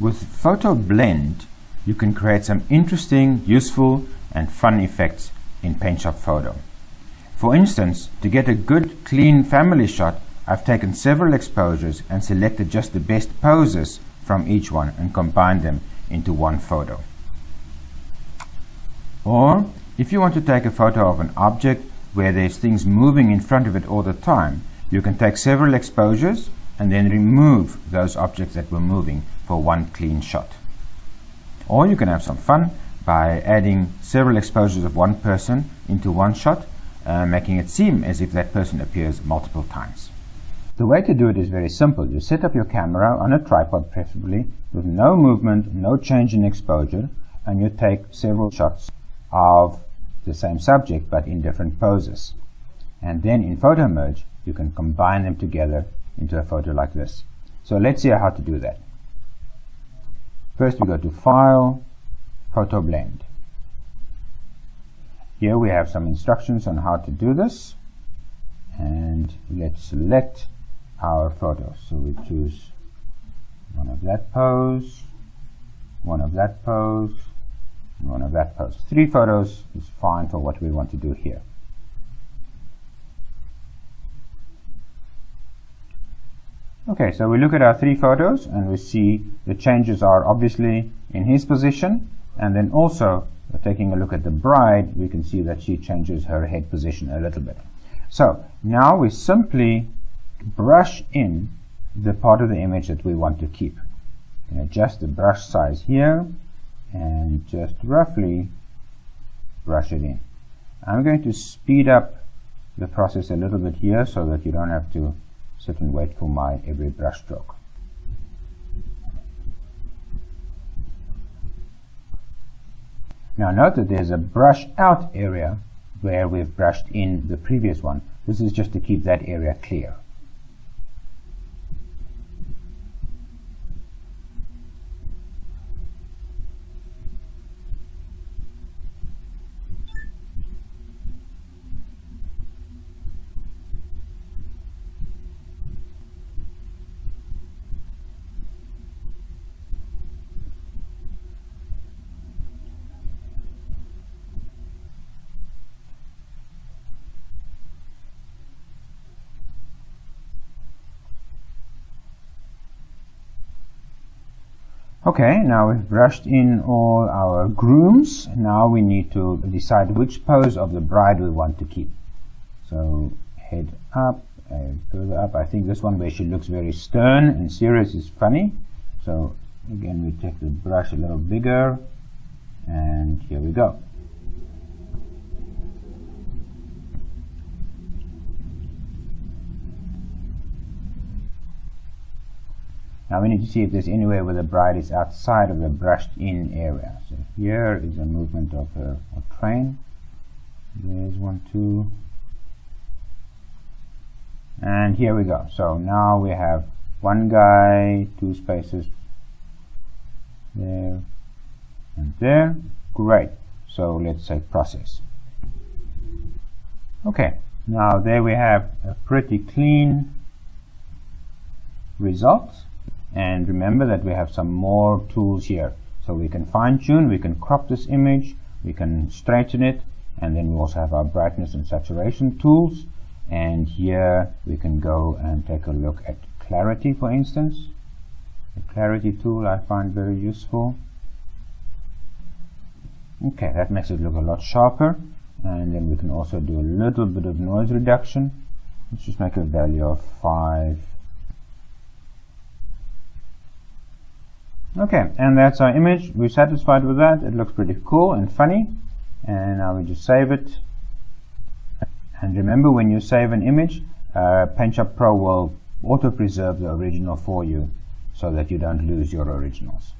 With PhotoBlend, you can create some interesting, useful, and fun effects in PaintShop Photo. For instance, to get a good, clean family shot, I've taken several exposures and selected just the best poses from each one and combined them into one photo. Or, if you want to take a photo of an object where there's things moving in front of it all the time, you can take several exposures and then remove those objects that were moving for one clean shot. Or you can have some fun by adding several exposures of one person into one shot, making it seem as if that person appears multiple times. The way to do it is very simple. You set up your camera on a tripod preferably with no movement, no change in exposure, and you take several shots of the same subject but in different poses. And then in Photo Merge you can combine them together into a photo like this. So let's see how to do that. First we go to File, PhotoBlend. Here we have some instructions on how to do this, and let's select our photos. So we choose one of that pose, one of that pose, and one of that pose. 3 photos is fine for what we want to do here. Okay, so we look at our 3 photos and we see the changes are obviously in his position, and then also taking a look at the bride, we can see that she changes her head position a little bit. So now we simply brush in the part of the image that we want to keep. You can adjust the brush size here and just roughly brush it in. I'm going to speed up the process a little bit here so that you don't have to sit and wait for my every brush stroke. Now note that there's a brush out area where we've brushed in the previous one. This is just to keep that area clear. Okay, now we've brushed in all our grooms. Now we need to decide which pose of the bride we want to keep. So head up and further up. I think this one where she looks very stern and serious is funny. So again, we take the brush a little bigger, and here we go. Now we need to see if there's anywhere where the bride is outside of the brushed in area. So here is a movement of her train. There's 1, 2. And here we go. So now we have one guy, 2 spaces there and there. Great. So let's say process. Okay. Now there we have a pretty clean result. And remember that we have some more tools here. So we can fine tune, we can crop this image, we can straighten it, and then we also have our brightness and saturation tools. And here we can go and take a look at clarity, for instance. The clarity tool I find very useful. Okay, that makes it look a lot sharper. And then we can also do a little bit of noise reduction. Let's just make a value of 5. Okay, and that's our image. We're satisfied with that. It looks pretty cool and funny. And now we just save it. And remember, when you save an image, PaintShop Pro will auto-preserve the original for you so that you don't lose your originals.